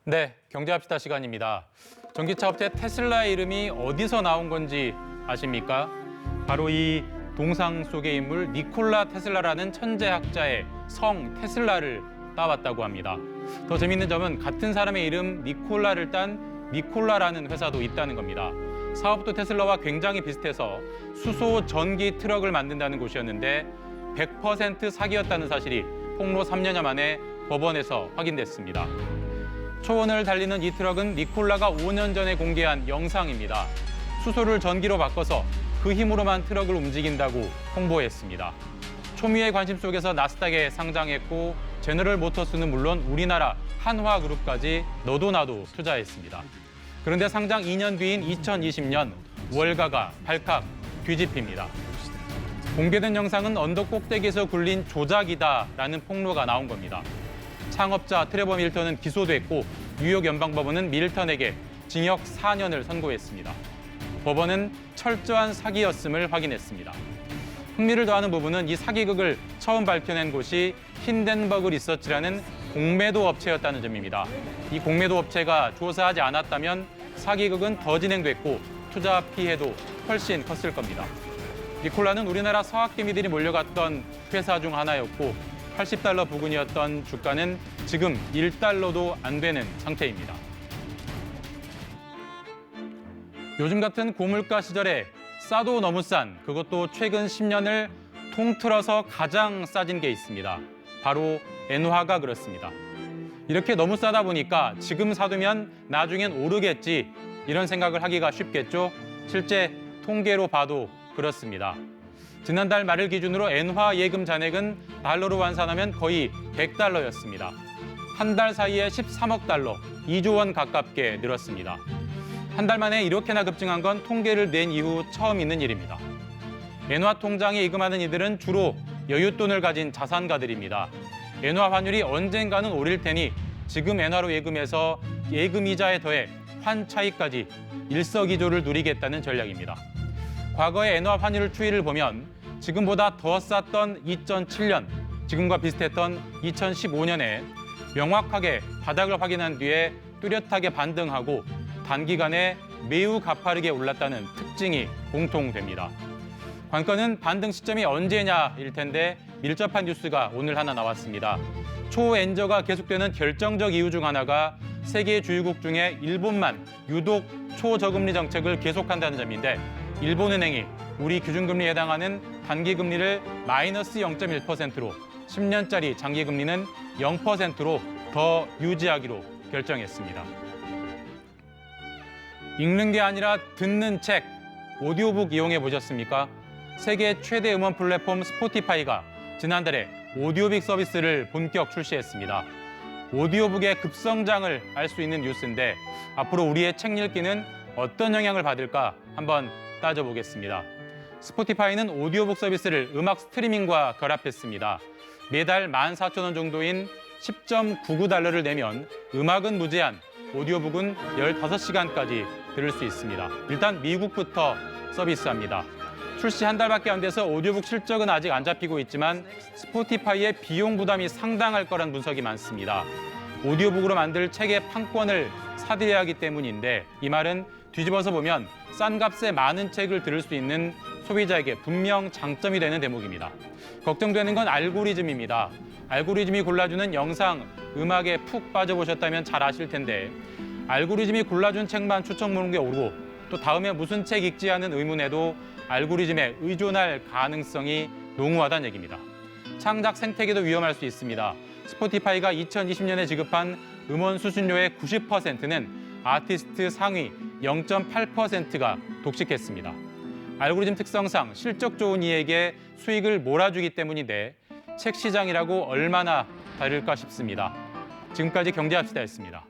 네, 경제합시다 시간입니다. 전기차 업체 테슬라의 이름이 어디서 나온 건지 아십니까? 바로 이 동상 속의 인물 니콜라 테슬라라는 천재학자의 성 테슬라를 따왔다고 합니다. 더 재밌는 점은 같은 사람의 이름 니콜라를 딴 니콜라라는 회사도 있다는 겁니다. 사업도 테슬라와 굉장히 비슷해서 수소 전기 트럭을 만든다는 곳이었는데 100% 사기였다는 사실이 폭로 3년여 만에 법원에서 확인됐습니다. 초원을 달리는 이 트럭은 니콜라가 5년 전에 공개한 영상입니다. 수소를 전기로 바꿔서 그 힘으로만 트럭을 움직인다고 홍보했습니다. 초미의 관심 속에서 나스닥에 상장했고 제너럴 모터스는 물론 우리나라 한화그룹까지 너도 나도 투자했습니다. 그런데 상장 2년 뒤인 2020년 월가가 발칵 뒤집힙니다. 공개된 영상은 언덕 꼭대기에서 굴린 조작이다라는 폭로가 나온 겁니다. 창업자 트레버 밀턴은 기소됐고 뉴욕 연방법원은 밀턴에게 징역 4년을 선고했습니다. 법원은 철저한 사기였음을 확인했습니다. 흥미를 더하는 부분은 이 사기극을 처음 밝혀낸 곳이 힌덴버그 리서치라는 공매도 업체였다는 점입니다. 이 공매도 업체가 조사하지 않았다면 사기극은 더 진행됐고 투자 피해도 훨씬 컸을 겁니다. 니콜라는 우리나라 서학개미들이 몰려갔던 회사 중 하나였고 80달러 부근이었던 주가는 지금 1달러도 안 되는 상태입니다. 요즘 같은 고물가 시절에 싸도 너무 싼, 그것도 최근 10년을 통틀어서 가장 싸진 게 있습니다. 바로 엔화가 그렇습니다. 이렇게 너무 싸다 보니까 지금 사두면 나중엔 오르겠지 이런 생각을 하기가 쉽겠죠. 실제 통계로 봐도 그렇습니다. 지난달 말을 기준으로 엔화 예금 잔액은 달러로 환산하면 거의 100달러였습니다. 한 달 사이에 13억 달러, 2조 원 가깝게 늘었습니다. 한 달 만에 이렇게나 급증한 건 통계를 낸 이후 처음 있는 일입니다. 엔화 통장에 예금하는 이들은 주로 여윳돈을 가진 자산가들입니다. 엔화 환율이 언젠가는 오를 테니 지금 엔화로 예금해서 예금 이자에 더해 환차익까지 일석이조를 누리겠다는 전략입니다. 과거의 엔화 환율 추이를 보면 지금보다 더 쌌던 2007년, 지금과 비슷했던 2015년에 명확하게 바닥을 확인한 뒤에 뚜렷하게 반등하고 단기간에 매우 가파르게 올랐다는 특징이 공통됩니다. 관건은 반등 시점이 언제냐일 텐데 밀접한 뉴스가 오늘 하나 나왔습니다. 초엔저가 계속되는 결정적 이유 중 하나가 세계 주요국 중에 일본만 유독 초저금리 정책을 계속한다는 점인데 일본은행이 우리 기준금리에 해당하는 단기금리를 마이너스 0.1%로 10년짜리 장기금리는 0%로 더 유지하기로 결정했습니다. 읽는 게 아니라 듣는 책, 오디오북 이용해 보셨습니까? 세계 최대 음원 플랫폼 스포티파이가 지난달에 오디오북 서비스를 본격 출시했습니다. 오디오북의 급성장을 알 수 있는 뉴스인데 앞으로 우리의 책 읽기는 어떤 영향을 받을까 한번 따져보겠습니다. 스포티파이는 오디오북 서비스를 음악 스트리밍과 결합했습니다. 매달 14,000원 정도인 10.99달러를 내면 음악은 무제한, 오디오북은 15시간까지 들을 수 있습니다. 일단 미국부터 서비스합니다. 출시 한 달밖에 안 돼서 오디오북 실적은 아직 안 잡히고 있지만 스포티파이의 비용 부담이 상당할 거란 분석이 많습니다. 오디오북으로 만들 책의 판권을 사들여야 하기 때문인데 이 말은 뒤집어서 보면 싼 값에 많은 책을 들을 수 있는 소비자에게 분명 장점이 되는 대목입니다. 걱정되는 건 알고리즘입니다. 알고리즘이 골라주는 영상, 음악에 푹 빠져보셨다면 잘 아실 텐데 알고리즘이 골라준 책만 추천 목록에 오르고 또 다음에 무슨 책 읽지 하는 의문에도 알고리즘에 의존할 가능성이 농후하다는 얘기입니다. 창작 생태계도 위험할 수 있습니다. 스포티파이가 2020년에 지급한 음원 수신료의 90%는 아티스트 상위 0.8%가 독식했습니다. 알고리즘 특성상 실적 좋은 이에게 수익을 몰아주기 때문인데 책 시장이라고 얼마나 다를까 싶습니다. 지금까지 경제합시다였습니다.